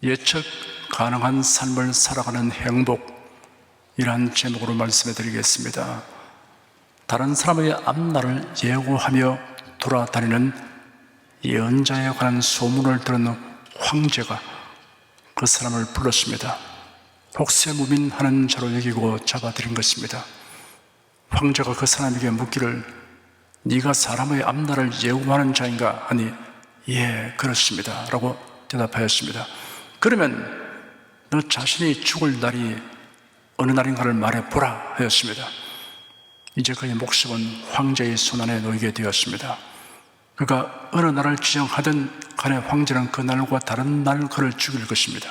예측 가능한 삶을 살아가는 행복이란 제목으로 말씀해 드리겠습니다. 다른 사람의 앞날을 예고하며 돌아다니는 예언자에 관한 소문을 들은 황제가 그 사람을 불렀습니다. 혹세무민하는 자로 여기고 잡아들인 것입니다. 황제가 그 사람에게 묻기를 네가 사람의 앞날을 예고하는 자인가 하니 예 그렇습니다 라고 대답하였습니다. 그러면 너 자신이 죽을 날이 어느 날인가를 말해보라 하였습니다. 이제 그의 목숨은 황제의 손안에 놓이게 되었습니다. 그가 어느 날을 지정하든 간에 황제는 그 날과 다른 날 그를 죽일 것입니다.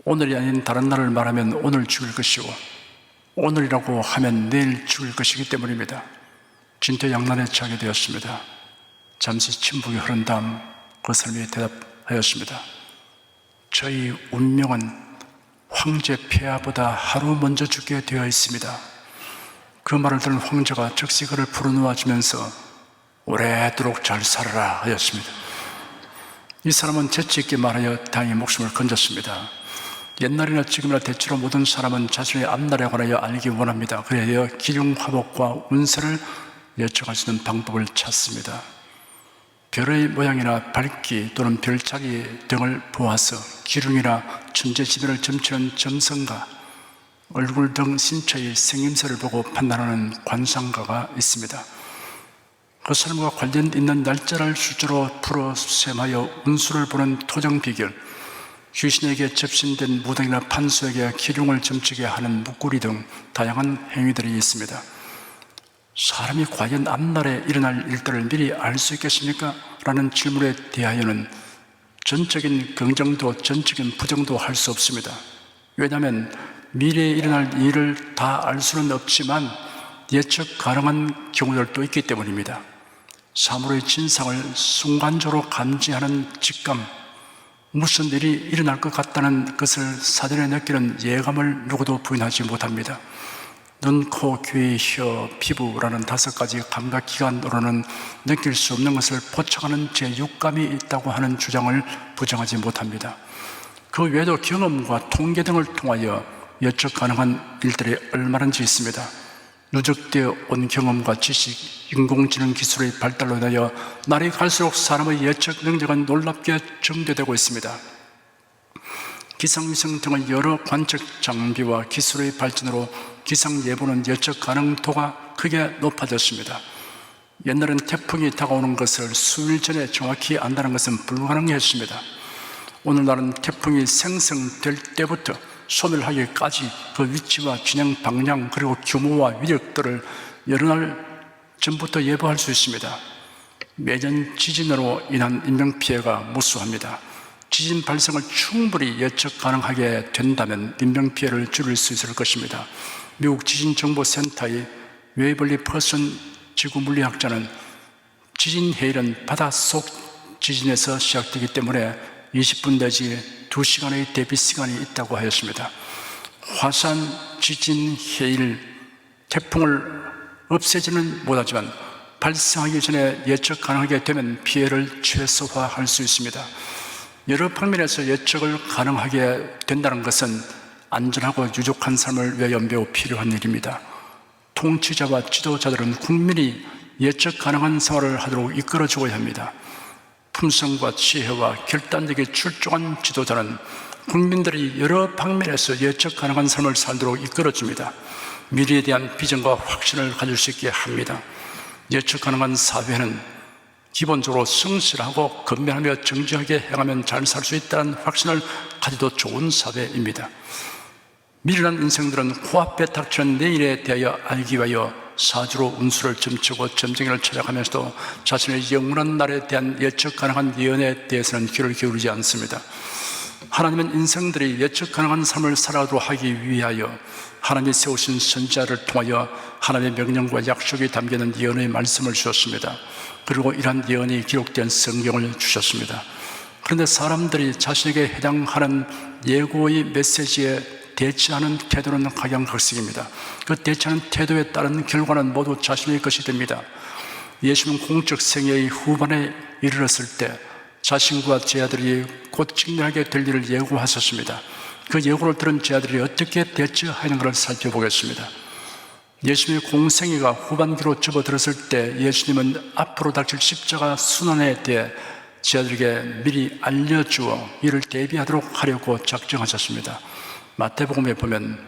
오늘이 아닌 다른 날을 말하면 오늘 죽일 것이고 오늘이라고 하면 내일 죽일 것이기 때문입니다. 진퇴양난에 처하게 되었습니다. 잠시 침묵이 흐른 다음 그 사람이 대답하였습니다. 저희 운명은 황제 폐하보다 하루 먼저 죽게 되어 있습니다. 그 말을 들은 황제가 즉시 그를 부르누워주면서 오래도록 잘 살아라 하였습니다. 이 사람은 재치있게 말하여 다행히 목숨을 건졌습니다. 옛날이나 지금이나 대체로 모든 사람은 자신의 앞날에 관하여 알기 원합니다. 그래야 기륭화복과 운세를 예측할 수 있는 방법을 찾습니다. 별의 모양이나 밝기 또는 별자리 등을 보아서 기륭이나 천재지변을 점치는 점성가, 얼굴 등 신체의 생김새를 보고 판단하는 관상가가 있습니다. 그 사람과 관련 있는 날짜를 숫자로 풀어 셈하여 운수를 보는 토정비결, 귀신에게 접신된 무당이나 판수에게 기륭을 점치게 하는 무구리 등 다양한 행위들이 있습니다. 사람이 과연 앞날에 일어날 일들을 미리 알 수 있겠습니까? 라는 질문에 대하여는 전적인 긍정도 전적인 부정도 할 수 없습니다. 왜냐하면 미래에 일어날 일을 다 알 수는 없지만 예측 가능한 경우들도 있기 때문입니다. 사물의 진상을 순간적으로 감지하는 직감, 무슨 일이 일어날 것 같다는 것을 사전에 느끼는 예감을 누구도 부인하지 못합니다. 눈, 코, 귀, 혀, 피부라는 5가지 감각기관으로는 느낄 수 없는 것을 포착하는 제6감이 있다고 하는 주장을 부정하지 못합니다. 그 외에도 경험과 통계 등을 통하여 예측 가능한 일들이 얼마든지 있습니다. 누적되어 온 경험과 지식, 인공지능 기술의 발달로 인하여 날이 갈수록 사람의 예측 능력은 놀랍게 증대되고 있습니다. 기상위성 등의 여러 관측 장비와 기술의 발전으로 기상 예보는 예측 가능도가 크게 높아졌습니다. 옛날엔 태풍이 다가오는 것을 수일 전에 정확히 안다는 것은 불가능했습니다. 오늘날은 태풍이 생성될 때부터 소멸하기까지 그 위치와 진행 방향 그리고 규모와 위력들을 여러 날 전부터 예보할 수 있습니다. 매년 지진으로 인한 인명피해가 무수합니다. 지진 발생을 충분히 예측 가능하게 된다면 인명피해를 줄일 수 있을 것입니다. 미국 지진정보센터의 웨이벌리 퍼슨 지구물리학자는 지진 해일은 바닷속 지진에서 시작되기 때문에 20분 내지 2시간의 대비 시간이 있다고 하였습니다. 화산, 지진, 해일, 태풍을 없애지는 못하지만 발생하기 전에 예측 가능하게 되면 피해를 최소화할 수 있습니다. 여러 방면에서 예측을 가능하게 된다는 것은 안전하고 유족한 삶을 위하여 매우 필요한 일입니다. 통치자와 지도자들은 국민이 예측 가능한 생활을 하도록 이끌어주어야 합니다. 품성과 지혜와 결단력이 출중한 지도자는 국민들이 여러 방면에서 예측 가능한 삶을 살도록 이끌어줍니다. 미래에 대한 비전과 확신을 가질 수 있게 합니다. 예측 가능한 사회는 기본적으로 성실하고 건면하며 정직하게 행하면 잘 살 수 있다는 확신을 가져도 좋은 사회입니다. 미련한 인생들은 코앞에 닥치는 내일에 대하여 알기 위하여 사주로 운수를 점치고 점쟁이를 찾아가면서도 자신의 영원한 날에 대한 예측 가능한 예언에 대해서는 귀를 기울이지 않습니다. 하나님은 인생들이 예측 가능한 삶을 살아가도록 하기 위하여 하나님이 세우신 선지자를 통하여 하나님의 명령과 약속이 담기는 예언의 말씀을 주셨습니다. 그리고 이러한 예언이 기록된 성경을 주셨습니다. 그런데 사람들이 자신에게 해당하는 예고의 메시지에 대처하는 태도는 각양각색입니다. 그 대처하는 태도에 따른 결과는 모두 자신의 것이 됩니다. 예수는 공적 생애의 후반에 이르렀을 때 자신과 제 아들이 곧 직면하게 될 일을 예고하셨습니다. 그 예고를 들은 제 아들이 어떻게 대처하는가를 살펴보겠습니다. 예수님의 공생애가 후반기로 접어들었을 때 예수님은 앞으로 닥칠 십자가 순환에 대해 제 아들에게 미리 알려주어 이를 대비하도록 하려고 작정하셨습니다. 마태복음에 보면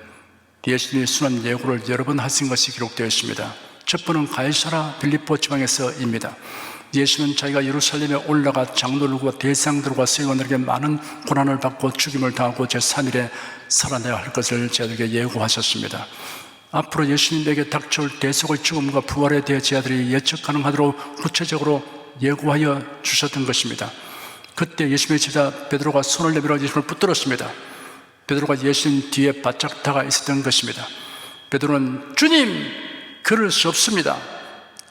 예수님의 순환 예고를 여러 번 하신 것이 기록되어 있습니다. 첫 번은 가이사라 빌립보 지방에서입니다. 예수는 자기가 예루살렘에 올라가 장로들과 대상들과 세원들에게 많은 고난을 받고 죽임을 당하고 제3일에 살아내야 할 것을 제 아들에게 예고하셨습니다. 앞으로 예수님에게 닥쳐올 대속의 죽음과 부활에 대해 제 아들이 예측 가능하도록 구체적으로 예고하여 주셨던 것입니다. 그때 예수님의 제자 베드로가 손을 내밀어 예수님을 붙들었습니다. 베드로가 예수님 뒤에 바짝 다가 있었던 것입니다. 베드로는 주님, 그럴 수 없습니다.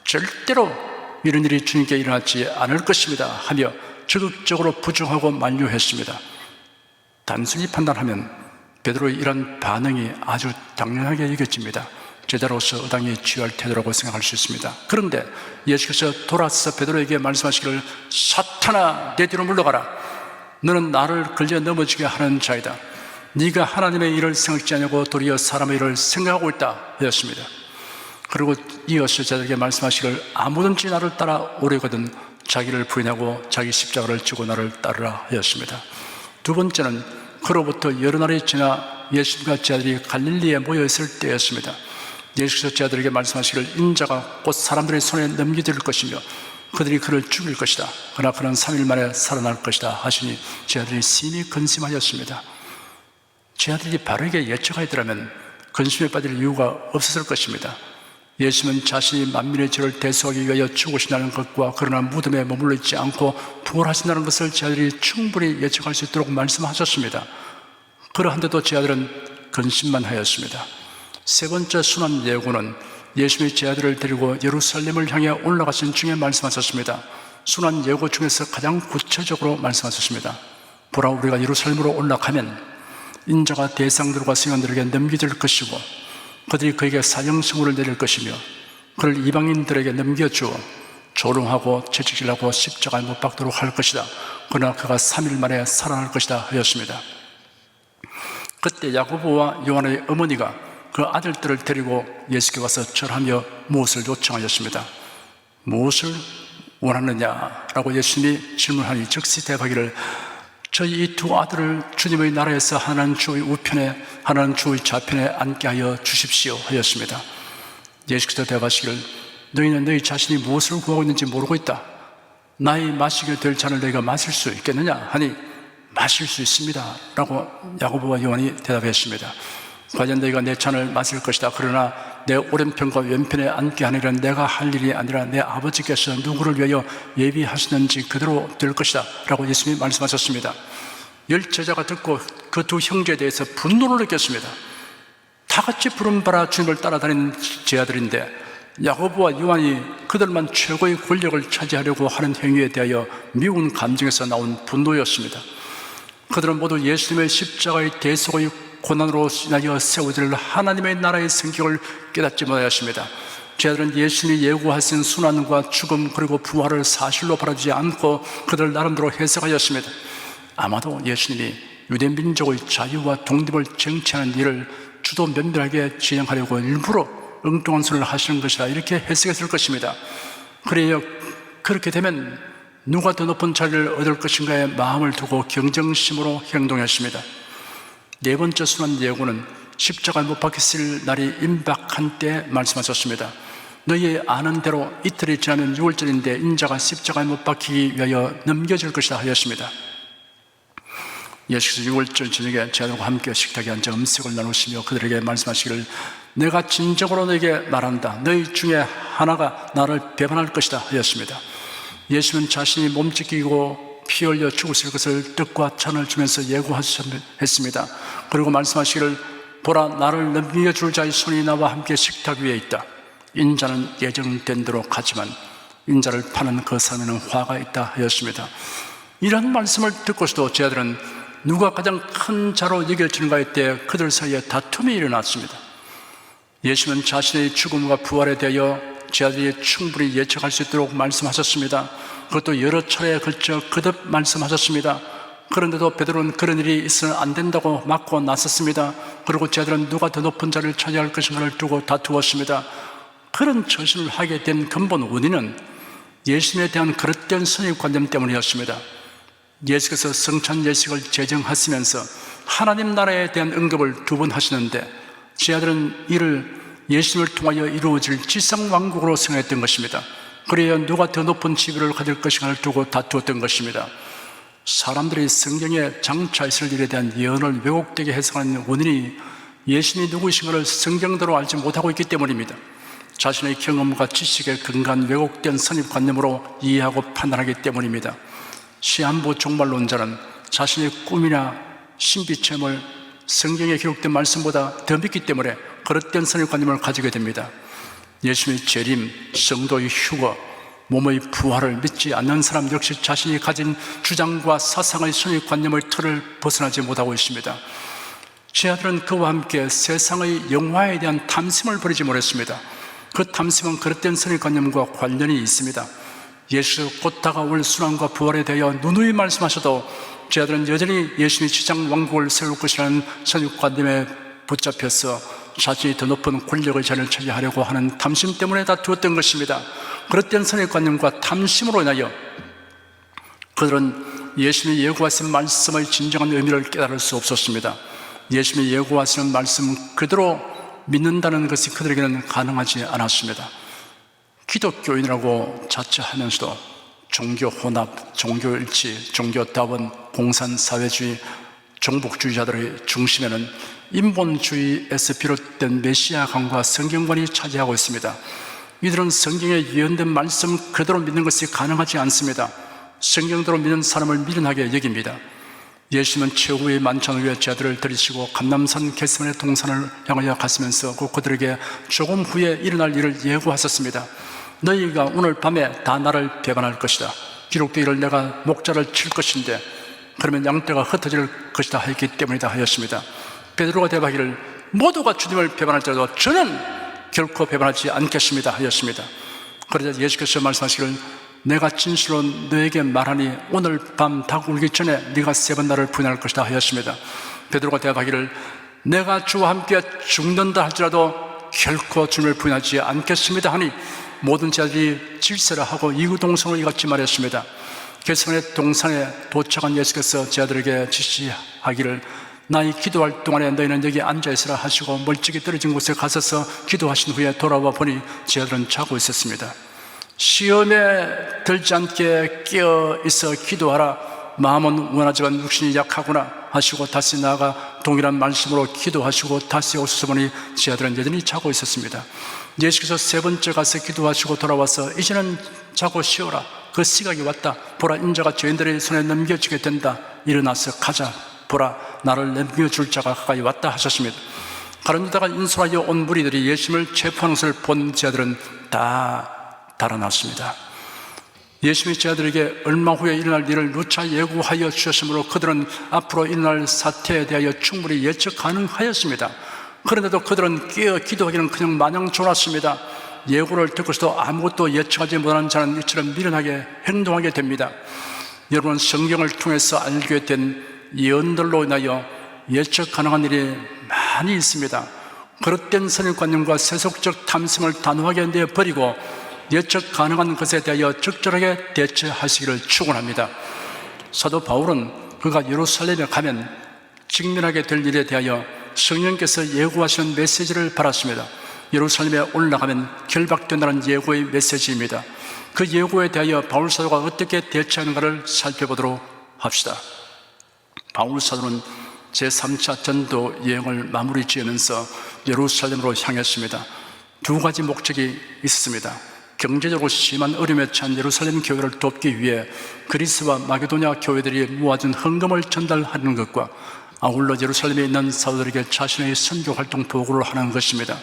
절대로 이런 일이 주님께 일어나지 않을 것입니다 하며 적극적으로 부정하고 만류했습니다. 단순히 판단하면 베드로의 이런 반응이 아주 당연하게 여겨집니다. 제자로서 의당에 취할 태도라고 생각할 수 있습니다. 그런데 예수께서 돌아서 베드로에게 말씀하시기를 사탄아 내 뒤로 물러가라. 너는 나를 걸려 넘어지게 하는 자이다. 네가 하나님의 일을 생각지 않냐고 도리어 사람의 일을 생각하고 있다 하였습니다. 그리고 이어서 제자에게 말씀하시기를 아무든지 나를 따라 오려거든 자기를 부인하고 자기 십자가를 지고 나를 따르라 하였습니다. 두 번째는 그로부터 여러 날이 지나 예수님과 제자들이 갈릴리에 모여 있을 때였습니다. 예수께서 제자들에게 말씀하시기를 인자가 곧 사람들의 손에 넘겨질 것이며 그들이 그를 죽일 것이다. 그러나 그는 3일 만에 살아날 것이다 하시니 제자들이 심히 근심하였습니다. 제자들이 바르게 예측하였더라면 근심에 빠질 이유가 없었을 것입니다. 예수님은 자신이 만민의 죄를 대속하기 위하여 죽으신다는 것과 그러나 무덤에 머물러 있지 않고 부활하신다는 것을 제자들이 충분히 예측할 수 있도록 말씀하셨습니다. 그러한데도 제자들은 근심만 하였습니다. 세 번째 순환 예고는 예수님이 제자들을 데리고 예루살렘을 향해 올라가신 중에 말씀하셨습니다. 순환 예고 중에서 가장 구체적으로 말씀하셨습니다. 보라, 우리가 예루살렘으로 올라가면 인자가 대상들과 승원들에게 넘겨질 것이고 그들이 그에게 사형선고를 내릴 것이며 그를 이방인들에게 넘겨주어 조롱하고 채찍질하고 십자가에 못 박도록 할 것이다. 그러나 그가 3일 만에 살아날 것이다 하였습니다. 그때 야고보와 요한의 어머니가 그 아들들을 데리고 예수께 와서 절하며 무엇을 요청하였습니다. 무엇을 원하느냐라고 예수님이 질문하니 즉시 대답하기를 저희 이 두 아들을 주님의 나라에서 하나는 주의 우편에 하나는 주의 좌편에 앉게 하여 주십시오 하였습니다. 예수께서 대답하시기를 너희는 너희 자신이 무엇을 구하고 있는지 모르고 있다. 나의 마시게 될 잔을 너희가 마실 수 있겠느냐 하니 마실 수 있습니다 라고 야고보와 요한이 대답했습니다. 과연 너희가 내 잔을 마실 것이다. 그러나 내 오른편과 왼편에 앉게 하느라 내가 할 일이 아니라 내 아버지께서 누구를 위하여 예비하시는지 그대로 될 것이다 라고 예수님이 말씀하셨습니다. 열 제자가 듣고 그 두 형제에 대해서 분노를 느꼈습니다. 다 같이 부름받아 주님을 따라다니는 제자들인데 야고보와 요한이 그들만 최고의 권력을 차지하려고 하는 행위에 대하여 미운 감정에서 나온 분노였습니다. 그들은 모두 예수님의 십자가의 대속의 고난으로 인하여 세워질 하나님의 나라의 성격을 깨닫지 못하였습니다. 제자들은 예수님이 예고하신 순환과 죽음 그리고 부활을 사실로 바라지 않고 그들 나름대로 해석하였습니다. 아마도 예수님이 유대민족의 자유와 독립을 쟁취하는 일을 주도 면밀하게 진행하려고 일부러 엉뚱한 소리를 하시는 것이라 이렇게 해석했을 것입니다. 그래야 그렇게 되면 누가 더 높은 자리를 얻을 것인가에 마음을 두고 경쟁심으로 행동했습니다. 네 번째 순환 예고는 십자가에 못 박혔을 날이 임박한 때 말씀하셨습니다. 너희 아는 대로 이틀이 지나면 6월절인데 인자가 십자가에 못 박히기 위하여 넘겨질 것이다 하였습니다. 예수께서 6월절 저녁에 제자들과 함께 식탁에 앉아 음식을 나누시며 그들에게 말씀하시기를 내가 진정으로 너에게 말한다. 너희 중에 하나가 나를 배반할 것이다 하였습니다. 예수는 자신이 몸짓기고 피 흘려 죽으실 것을 떡과 잔을 주면서 예고하셨습니다. 그리고 말씀하시기를 보라, 나를 넘겨줄 자의 손이 나와 함께 식탁 위에 있다. 인자는 예정된 대로 가지만 인자를 파는 그 사람에는 화가 있다 하였습니다. 이런 말씀을 듣고서도 제자들은 누가 가장 큰 자로 여겨지는가에 대해 그들 사이에 다툼이 일어났습니다. 예수는 자신의 죽음과 부활에 대하여 제 아들이 충분히 예측할 수 있도록 말씀하셨습니다. 그것도 여러 차례에 걸쳐 거듭 말씀하셨습니다. 그런데도 베드로는 그런 일이 있으면 안 된다고 막고 나섰습니다. 그리고 제 아들은 누가 더 높은 자리를 차지할 것인가를 두고 다투었습니다. 그런 처신을 하게 된 근본 원인은 예수님에 대한 그릇된 선입관념 때문이었습니다. 예수께서 성찬 예식을 제정하시면서 하나님 나라에 대한 언급을 2번 하시는데 제 아들은 이를 예수님을 통하여 이루어질 지상왕국으로 생각했던 것입니다. 그래야 누가 더 높은 지위를 가질 것인가를 두고 다투었던 것입니다. 사람들이 성경에 장차 있을 일에 대한 예언을 왜곡되게 해석하는 원인이 예수님이 누구이신가를 성경대로 알지 못하고 있기 때문입니다. 자신의 경험과 지식에 근거한 왜곡된 선입관념으로 이해하고 판단하기 때문입니다. 시한부 종말론자는 자신의 꿈이나 신비체험을 성경에 기록된 말씀보다 더 믿기 때문에 그릇된 선입관념을 가지게 됩니다. 예수님의 재림, 성도의 휴거, 몸의 부활을 믿지 않는 사람 역시 자신이 가진 주장과 사상의 선입관념의 틀을 벗어나지 못하고 있습니다. 제 아들은 그와 함께 세상의 영화에 대한 탐심을 버리지 못했습니다. 그 탐심은 그릇된 선입관념과 관련이 있습니다. 예수 곧 다가올 순환과 부활에 대하여 누누이 말씀하셔도 제 아들은 여전히 예수님이 지상 왕국을 세울 것이라는 선입관념에 붙잡혀서 자신이 더 높은 권력의 자리를 차지하려고 하는 탐심 때문에 다투었던 것입니다. 그릇된 선입관념과 탐심으로 인하여 그들은 예수님이 예고하신 말씀의 진정한 의미를 깨달을 수 없었습니다. 예수님이 예고하시는 말씀 그대로 믿는다는 것이 그들에게는 가능하지 않았습니다. 기독교인이라고 자처하면서도 종교 혼합, 종교 일치, 종교 다원, 공산 사회주의, 종북주의자들의 중심에는 인본주의에서 비롯된 메시아관과 성경관이 차지하고 있습니다. 이들은 성경에 예언된 말씀 그대로 믿는 것이 가능하지 않습니다. 성경대로 믿는 사람을 미련하게 여깁니다. 예수님은 최후의 만찬을 위해 제 아들을 들이시고 감람산 겟세마네 동산을 향하여 가시면서 그들에게 조금 후에 일어날 일을 예고하셨습니다. 너희가 오늘 밤에 다 나를 배반할 것이다. 기록되기를 내가 목자를 칠 것인데 그러면 양떼가 흩어질 것이다 하였기 때문이다 하였습니다. 베드로가 대답하기를 모두가 주님을 배반할지라도 저는 결코 배반하지 않겠습니다 하였습니다. 그러자 예수께서 말씀하시기를 내가 진실로 너에게 말하니 오늘 밤 닭 울기 전에 네가 3번 나를 부인할 것이다 하였습니다. 베드로가 대답하기를 내가 주와 함께 죽는다 할지라도 결코 주님을 부인하지 않겠습니다 하니 모든 자들이 질서라 하고 이구동성으로 이같이 말했습니다. 겟세마네 동산에 도착한 예수께서 제 아들에게 지시하기를 나의 기도할 동안에 너희는 여기 앉아있으라 하시고 멀찍이 떨어진 곳에 가셔서 기도하신 후에 돌아와 보니 제 아들은 자고 있었습니다. 시험에 들지 않게 깨어있어 기도하라. 마음은 원하지만 육신이 약하구나 하시고 다시 나아가 동일한 말씀으로 기도하시고 다시 오셔서 보니 제 아들은 여전히 자고 있었습니다. 예수께서 3번째 가서 기도하시고 돌아와서 이제는 자고 쉬어라. 그 시각이 왔다. 보라 인자가 죄인들의 손에 넘겨지게 된다. 일어나서 가자. 보라 나를 넘겨줄 자가 가까이 왔다 하셨습니다. 가룟 유다가 인솔하여 온 무리들이 예수님을 체포하는 것을 본 제 아들은 다 달아났습니다. 예수님이 제 아들에게 얼마 후에 일어날 일을 누차 예고하여 주셨으므로 그들은 앞으로 일어날 사태에 대하여 충분히 예측 가능하였습니다. 그런데도 그들은 깨어 기도하기는 그냥 마냥 졸았습니다. 예고를 듣고서도 아무것도 예측하지 못하는 자는 이처럼 미련하게 행동하게 됩니다. 여러분 성경을 통해서 알게 된 예언들로 인하여 예측 가능한 일이 많이 있습니다. 그릇된 선입관념과 세속적 탐심을 단호하게 내버리고 예측 가능한 것에 대하여 적절하게 대처하시기를 축원합니다. 사도 바울은 그가 예루살렘에 가면 직면하게 될 일에 대하여 성령께서 예고하시는 메시지를 받았습니다. 예루살렘에 올라가면 결박된다는 예고의 메시지입니다. 그 예고에 대하여 바울 사도가 어떻게 대처하는가를 살펴보도록 합시다. 바울 사도는 제3차 전도 여행을 마무리 지으면서 예루살렘으로 향했습니다. 2가지 목적이 있었습니다. 경제적으로 심한 어려움에 처한 예루살렘 교회를 돕기 위해 그리스와 마게도냐 교회들이 모아준 헌금을 전달하는 것과 아울러 예루살렘에 있는 사도들에게 자신의 선교 활동 보고를 하는 것입니다.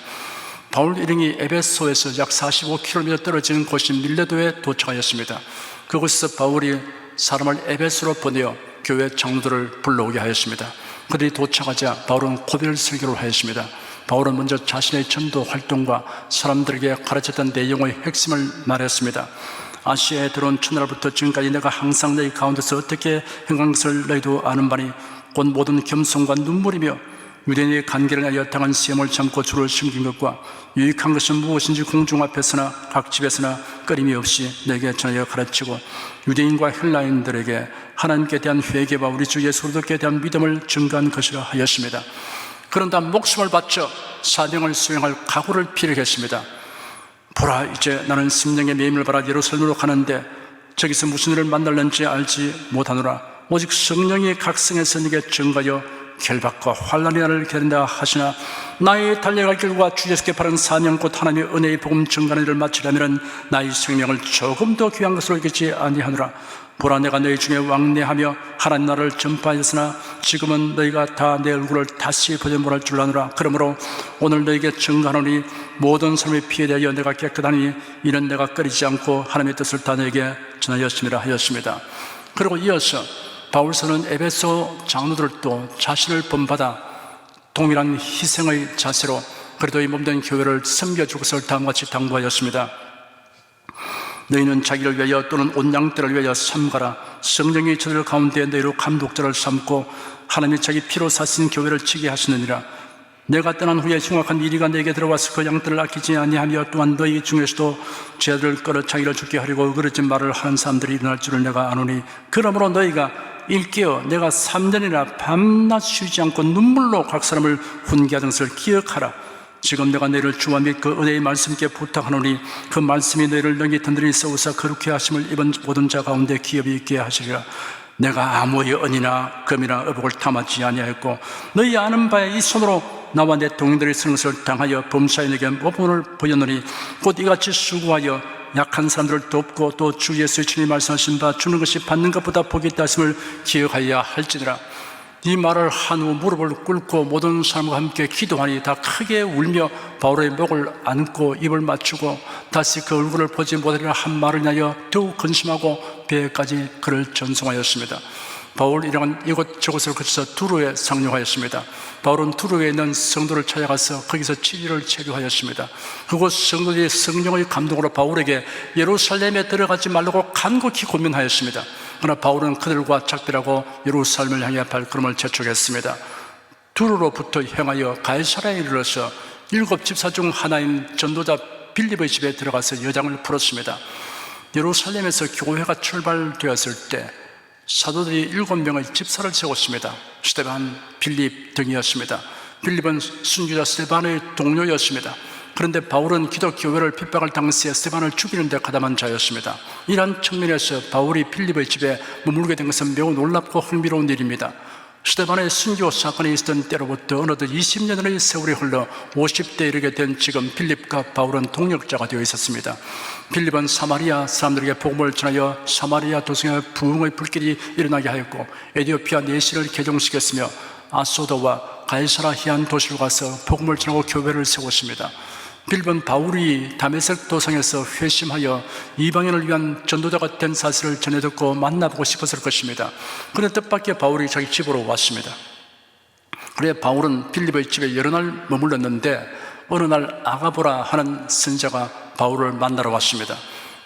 바울 일행이 에베소에서 약 45km 떨어진 곳인 밀레도에 도착하였습니다. 그곳에서 바울이 사람을 에베소로 보내어 교회 장로들을 불러오게 하였습니다. 그들이 도착하자 바울은 고별 설교를 하였습니다. 바울은 먼저 자신의 전도 활동과 사람들에게 가르쳤던 내용의 핵심을 말했습니다. 아시아에 들어온 첫날부터 지금까지 내가 항상 너희 가운데서 어떻게 행한 것을 너희도 아는 바니 곧 모든 겸손과 눈물이며 유대인의 관계를 하여 당한 시험을 참고 주를 숨긴 것과 유익한 것은 무엇인지 공중 앞에서나 각 집에서나 끊임이 없이 내게 전하여 가르치고 유대인과 헬라인들에게 하나님께 대한 회개와 우리 주 예수 그리스도께 대한 믿음을 증거한 것이라 하였습니다. 그런다 목숨을 바쳐 사명을 수행할 각오를 필요했습니다. 보라, 이제 나는 심령의 매임을 받아 예루살렘으로 가는데 저기서 무슨 일을 만날는지 알지 못하노라. 오직 성령이 각성해서 네게 증거하여 결박과 환난이 나를 기다린다 하시나 나의 달려갈 길과 주 예수께 바른 사명 곧 하나님의 은혜의 복음 증거하는 일을 마치려면 나의 생명을 조금 더 귀한 것으로 여기지 아니하노라. 보라, 내가 너희 중에 왕래하며 하나님 나라를 전파하였으나 지금은 너희가 다 내 얼굴을 다시 보지 못할 줄 아노라. 그러므로 오늘 너희에게 증거하노니 모든 사람의 피에 대하여 내가 깨끗하니 이는 내가 꺼리지 않고 하나님의 뜻을 다 너희에게 전하였음이라 하였습니다. 그리고 이어서 바울서는 에베소 장로들도 자신을 본받아 동일한 희생의 자세로 그리스도의 몸된 교회를 섬겨줄 것을 다음과 같이 당부하였습니다. 너희는 자기를 위하여 또는 온 양떼를 위하여 삼가라. 성령이 저들 가운데 너희로 감독자를 삼고 하나님이 자기 피로 사신 교회를 치게 하시느니라. 내가 떠난 후에 흉악한 이리가 내게 들어와서 그 양떼를 아끼지 아니하며 또한 너희 중에서도 죄를 끌어 자기를 죽게 하려고 그러지 말을 하는 사람들이 일어날 줄을 내가 아노니 그러므로 너희가 일깨어 내가 3년이나 밤낮 쉬지 않고 눈물로 각 사람을 훈계하던 것을 기억하라. 지금 내가 너희를 주와 및 그 은혜의 말씀께 부탁하노니 그 말씀이 너희를 능히 든든히 세우사 거룩히 하심을 입은 모든 자 가운데 기업이 있게 하시리라. 내가 아무의 은이나 금이나 의복을 탐하지 아니하였고 너희 아는 바에 이 손으로 나와 내 동행들이 쓰는 것을 당하여 범사인에게 모범을 보였노니 곧 이같이 수고하여 약한 사람들을 돕고 또 주 예수의 주님이 말씀하신 바 주는 것이 받는 것보다 복이 있다 하심을 기억하여야 할지니라. 이 말을 한 후 무릎을 꿇고 모든 사람과 함께 기도하니 다 크게 울며 바울의 목을 안고 입을 맞추고 다시 그 얼굴을 보지 못하리라 한 말을 인하여 더욱 근심하고 배에까지 그를 전송하였습니다. 바울 이랑은 이곳저곳을 거쳐서 두로에 상륙하였습니다. 바울은 두로에 있는 성도를 찾아가서 거기서 치료를 체류하였습니다. 그곳 성도들이 성령의 감동으로 바울에게 예루살렘에 들어가지 말라고 간곡히 고민하였습니다. 그러나 바울은 그들과 작별하고 예루살렘을 향해 발걸음을 재촉했습니다. 두로로부터 향하여 가이사랴에 이르러서 7 집사 중 하나인 전도자 빌립의 집에 들어가서 여장을 풀었습니다. 예루살렘에서 교회가 출발되었을 때 사도들이 7명의 집사를 세웠습니다. 스데반, 빌립 등이었습니다. 빌립은 순교자 스데반의 동료였습니다. 그런데 바울은 기독교회를 핍박할 당시에 스데반을 죽이는 데 가담한 자였습니다. 이러한 측면에서 바울이 빌립의 집에 머물게 된 것은 매우 놀랍고 흥미로운 일입니다. 스데반의 순교 사건이 있었던 때로부터 어느덧 20년의 세월이 흘러 50대에 이르게 된 지금 빌립과 바울은 동역자가 되어 있었습니다. 빌립은 사마리아 사람들에게 복음을 전하여 사마리아 도성에 부흥의 불길이 일어나게 하였고 에티오피아 내시를 개종시켰으며 아소도와 가이사라 희한 도시로 가서 복음을 전하고 교회를 세웠습니다. 빌립은 바울이 다메섹 도성에서 회심하여 이방인을 위한 전도자가 된 사실을 전해 듣고 만나보고 싶었을 것입니다. 그런데 뜻밖의 바울이 자기 집으로 왔습니다. 그래 바울은 빌립의 집에 여러 날 머물렀는데 어느 날 아가보라 하는 선자가 바울을 만나러 왔습니다.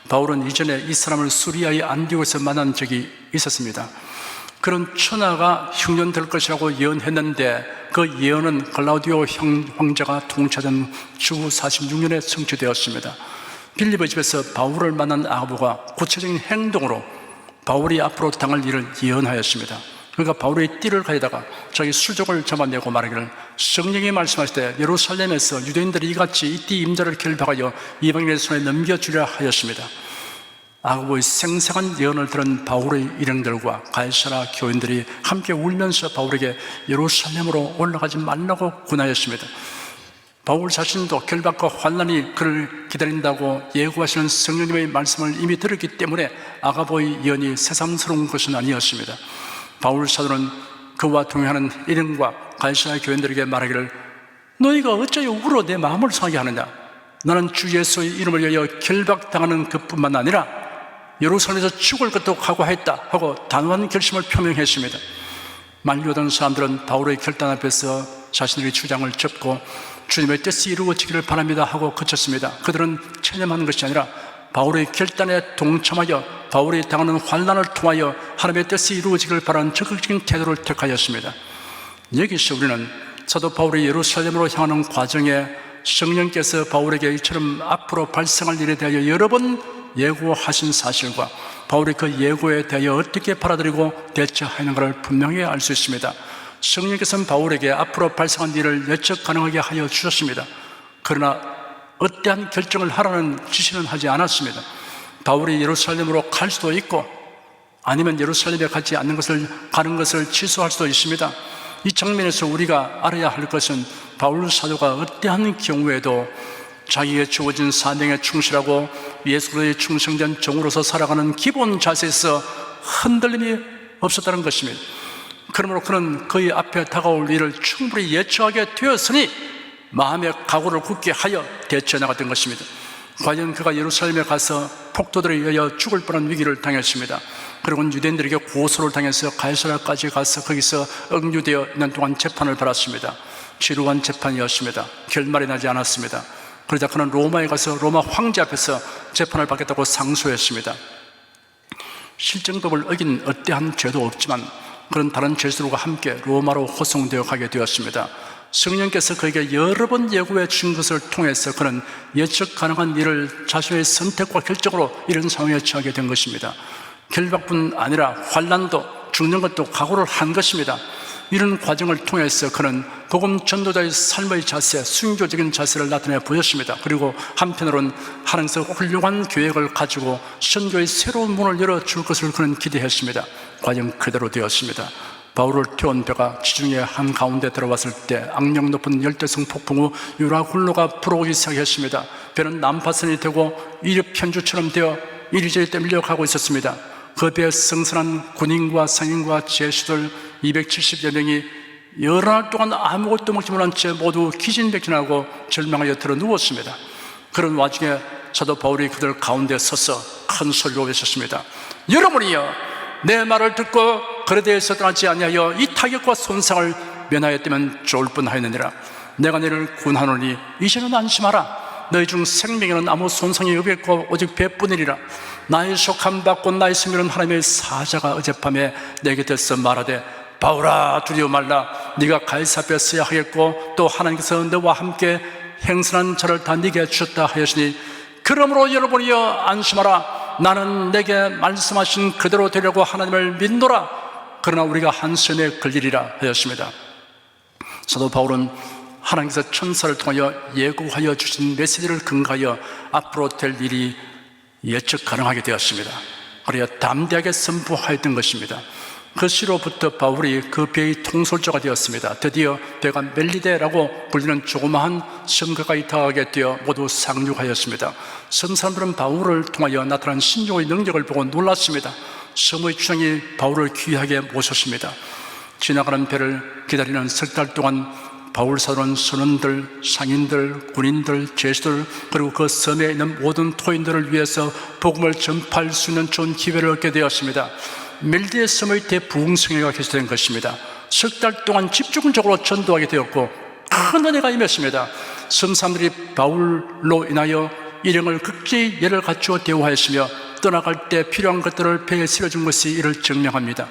바울은 이전에 이 사람을 수리아의 안디옥에서 만난 적이 있었습니다. 그런 천하가 흉년될 것이라고 예언했는데 그 예언은 글라우디오 황제가 통치하던 주 46년에 성취되었습니다. 빌립의 집에서 바울을 만난 아가보가 구체적인 행동으로 바울이 앞으로 당할 일을 예언하였습니다. 그러니까 바울의 띠를 가져다가 자기 수족을 잡아내고 말하기를 성령이 말씀하실 때 예루살렘에서 유대인들이 이같이 이 띠 임자를 결박하여 이방인의 손에 넘겨주려 하였습니다. 아가보의 생생한 예언을 들은 바울의 일행들과 가이사라 교인들이 함께 울면서 바울에게 예루살렘으로 올라가지 말라고 권하였습니다. 바울 자신도 결박과 환난이 그를 기다린다고 예고하시는 성령님의 말씀을 이미 들었기 때문에 아가보의 예언이 새삼스러운 것은 아니었습니다. 바울 사도는 그와 동행하는 일행과 가이사라 교인들에게 말하기를 너희가 어찌하여 울어 내 마음을 상하게 하느냐. 나는 주 예수의 이름을 위하여 결박당하는 것뿐만 아니라 예루살렘에서 죽을 것도 각오했다 하고 단호한 결심을 표명했습니다. 만류하던 사람들은 바울의 결단 앞에서 자신들의 주장을 접고 주님의 뜻이 이루어지기를 바랍니다 하고 그쳤습니다. 그들은 체념하는 것이 아니라 바울의 결단에 동참하여 바울이 당하는 환난을 통하여 하나님의 뜻이 이루어지기를 바라는 적극적인 태도를 택하였습니다. 여기서 우리는 사도 바울이 예루살렘으로 향하는 과정에 성령께서 바울에게 이처럼 앞으로 발생할 일에 대하여 여러 번 예고하신 사실과 바울이 그 예고에 대하여 어떻게 받아들이고 대처하는가를 분명히 알 수 있습니다. 성령께서는 바울에게 앞으로 발생한 일을 예측 가능하게 하여 주셨습니다. 그러나 어떠한 결정을 하라는 지시는 하지 않았습니다. 바울이 예루살렘으로 갈 수도 있고 아니면 예루살렘에 가지 않는 것을 가는 것을 취소할 수도 있습니다. 이 장면에서 우리가 알아야 할 것은 바울 사도가 어떠한 경우에도 자기에게 주어진 사명에 충실하고 예수의 충성된 종으로서 살아가는 기본 자세에서 흔들림이 없었다는 것입니다. 그러므로 그는 그의 앞에 다가올 일을 충분히 예측하게 되었으니 마음의 각오를 굳게 하여 대처해 나갔던 것입니다. 과연 그가 예루살렘에 가서 폭도들에 의하여 죽을 뻔한 위기를 당했습니다. 그리고 유대인들에게 고소를 당해서 가이사랴까지 가서 거기서 억류되어 있는 동안 재판을 받았습니다. 지루한 재판이었습니다. 결말이 나지 않았습니다. 그러자 그는 로마에 가서 로마 황제 앞에서 재판을 받겠다고 상소했습니다. 실정법을 어긴 어떠한 죄도 없지만 그런 다른 죄수들과 함께 로마로 호송되어 가게 되었습니다. 성령께서 그에게 여러 번 예고해 준 것을 통해서 그는 예측 가능한 일을 자신의 선택과 결정으로 이런 상황에 처하게 된 것입니다. 결박뿐 아니라 환난도 죽는 것도 각오를 한 것입니다. 이런 과정을 통해서 그는 복음 전도자의 삶의 자세, 순교적인 자세를 나타내 보였습니다. 그리고 한편으로는 하나님께서 훌륭한 계획을 가지고 선교의 새로운 문을 열어줄 것을 그는 기대했습니다. 과연 그대로 되었습니다. 바울을 태운 배가 지중해 한가운데 들어왔을 때 악력 높은 열대성 폭풍 후 유라굴로가 불어오기 시작했습니다. 배는 난파선이 되고 이륙편주처럼 되어 이리저리 떠밀려 가고 있었습니다. 그 배에 승선한 군인과 상인과 제수들 270여 명이 여러 날 동안 아무것도 먹지 못한 채 모두 기진백진하고 절망하여 들어 누웠습니다. 그런 와중에 사도 바울이 그들 가운데 서서 큰 소리로 외쳤습니다. 여러분이여, 내 말을 듣고 그에 대해서 떠나지 아니하여 이 타격과 손상을 면하였다면 좋을 뻔하였느니라. 내가 너를 구하노니 이제는 안심하라. 너희 중 생명에는 아무 손상이 없겠고 오직 배뿐이니라. 나의 속함 받고 나의 승리는 하나님의 사자가 어젯밤에 내 곁에서 말하되 바울아 두려워 말라. 네가 가이사 앞에 서야 하겠고 또 하나님께서 너와 함께 행선한 자를 다 네게 주셨다 하였으니 그러므로 여러분이여 안심하라. 나는 내게 말씀하신 그대로 되려고 하나님을 믿노라. 그러나 우리가 한 시험에 걸리리라 하였습니다. 사도 바울은 하나님께서 천사를 통하여 예고하여 주신 메시지를 근거하여 앞으로 될 일이 예측 가능하게 되었습니다. 그래야 담대하게 선포하였던 것입니다. 그 시로부터 바울이 그 배의 통솔자가 되었습니다. 드디어 배가 멜리데라고 불리는 조그마한 섬가까지 다가가게 되어 모두 상륙하였습니다. 섬 사람들은 바울을 통하여 나타난 신종의 능력을 보고 놀랐습니다. 섬의 주장이 바울을 귀하게 모셨습니다. 지나가는 배를 기다리는 석 달 동안 바울 사도는 선원들, 상인들, 군인들, 제수들 그리고 그 섬에 있는 모든 토인들을 위해서 복음을 전파할 수 있는 좋은 기회를 얻게 되었습니다. 멜디의 섬의 대부흥성회가 개최된 것입니다. 석 달 동안 집중적으로 전도하게 되었고 큰 은혜가 임했습니다. 섬 사람들이 바울로 인하여 일행을 극히 예를 갖추어 대우하였으며 떠나갈 때 필요한 것들을 배에 실어준 것이 이를 증명합니다.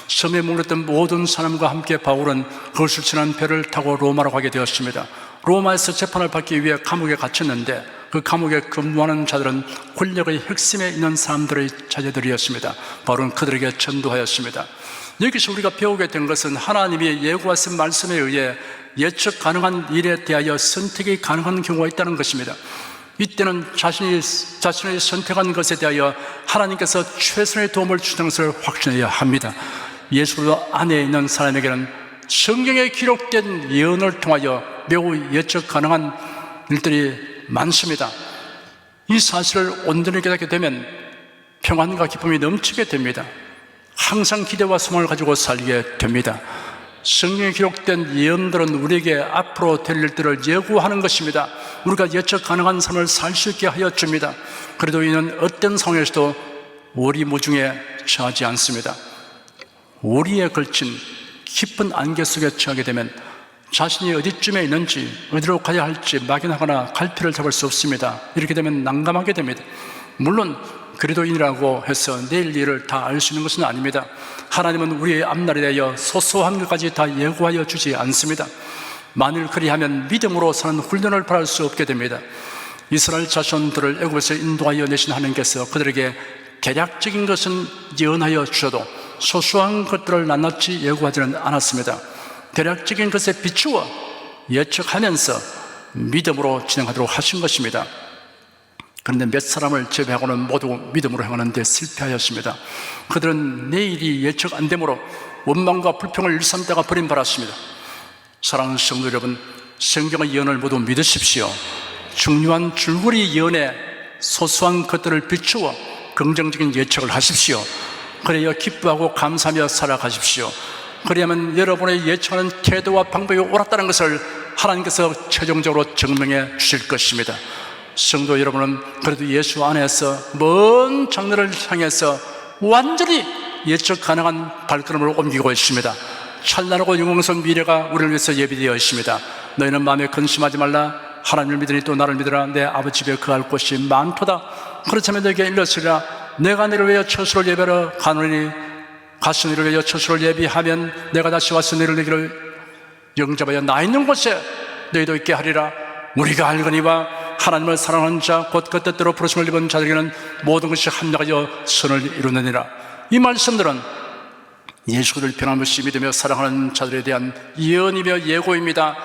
섬에 머물렀던 모든 사람과 함께 바울은 그것을 지난 배를 타고 로마로 가게 되었습니다. 로마에서 재판을 받기 위해 감옥에 갇혔는데 그 감옥에 근무하는 자들은 권력의 핵심에 있는 사람들의 자녀들이었습니다. 바울은 그들에게 전도하였습니다. 여기서 우리가 배우게 된 것은 하나님이 예고하신 말씀에 의해 예측 가능한 일에 대하여 선택이 가능한 경우가 있다는 것입니다. 이때는 자신의 선택한 것에 대하여 하나님께서 최선의 도움을 주시는 것을 확신해야 합니다. 예수 안에 있는 사람에게는 성경에 기록된 예언을 통하여 매우 예측 가능한 일들이 많습니다. 이 사실을 온전히 깨닫게 되면 평안과 기쁨이 넘치게 됩니다. 항상 기대와 소망을 가지고 살게 됩니다. 성경에 기록된 예언들은 우리에게 앞으로 될 일들을 예고하는 것입니다. 우리가 예측 가능한 삶을 살 수 있게 하여 줍니다. 그래도 이는 어떤 상황에서도 오리무중에 처하지 않습니다. 오리에 걸친 깊은 안개 속에 처하게 되면 자신이 어디쯤에 있는지, 어디로 가야 할지 막연하거나 갈피를 잡을 수 없습니다. 이렇게 되면 난감하게 됩니다. 물론 그리스도인이라고 해서 내일 일을 다 알 수 있는 것은 아닙니다. 하나님은 우리의 앞날에 대하여 소소한 것까지 다 예고하여 주지 않습니다. 만일 그리하면 믿음으로 사는 훈련을 바랄 수 없게 됩니다. 이스라엘 자손들을 애굽에서 인도하여 내신 하나님께서 그들에게 대략적인 것은 예언하여 주셔도 소소한 것들을 낱낱이 예고하지는 않았습니다. 대략적인 것에 비추어 예측하면서 믿음으로 진행하도록 하신 것입니다. 그런데 몇 사람을 제외하고는 모두 믿음으로 행하는 데 실패하였습니다. 그들은 내일이 예측 안 되므로 원망과 불평을 일삼다가 버림받았습니다. 사랑하는 성도 여러분, 성경의 예언을 모두 믿으십시오. 중요한 줄거리 예언에 소소한 것들을 비추어 긍정적인 예측을 하십시오. 그래야 기뻐하고 감사하며 살아가십시오. 그래야만 여러분의 예측하는 태도와 방법이 옳았다는 것을 하나님께서 최종적으로 증명해 주실 것입니다. 성도 여러분은 그래도 예수 안에서 먼 장래를 향해서 완전히 예측 가능한 발걸음을 옮기고 있습니다. 찬란하고 영광스러운 미래가 우리를 위해서 예비되어 있습니다. 너희는 마음에 근심하지 말라. 하나님을 믿으니 또 나를 믿으라. 내 아버지 집에 거할 곳이 많도다. 그렇다면 너에게 일러주리라. 내가 너를 위하여 처소를 예비하러 가노니 가서 너를 위하여 처소를 예비하면 내가 다시 와서 너를 내기를 영접하여 나 있는 곳에 너희도 있게 하리라. 우리가 알거니와 하나님을 사랑하는 자 곧 그 뜻대로 부르심을 입은 자들에게는 모든 것이 합력하여 선을 이루느니라. 이 말씀들은 예수 그리스도를 변함없이 믿으며 사랑하는 자들에 대한 예언이며 예고입니다.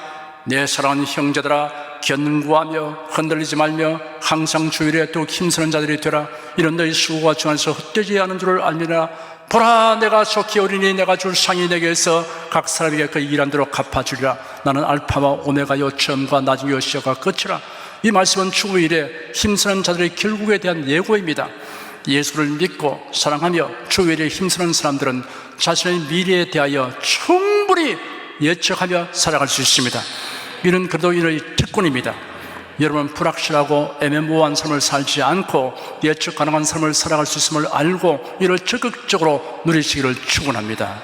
내 사랑하는 형제들아, 견고하며 흔들리지 말며 항상 주일에 더욱 힘쓰는 자들이 되라. 이런 너희 수고가 주 안에서 헛되지 않은 줄을 알미라. 보라, 내가 속히 오리니 내가 줄 상이 내게서 각 사람에게 그 일한 대로 갚아주리라. 나는 알파와 오메가요 처음과 나중이요 시작과 끝이라. 이 말씀은 주일에 힘쓰는 자들의 결국에 대한 예고입니다. 예수를 믿고 사랑하며 주일에 힘쓰는 사람들은 자신의 미래에 대하여 충분히 예측하며 살아갈 수 있습니다. 이는 그리스도인의 특권입니다. 여러분, 불확실하고 애매모호한 삶을 살지 않고 예측 가능한 삶을 살아갈 수 있음을 알고 이를 적극적으로 누리시기를 축원합니다.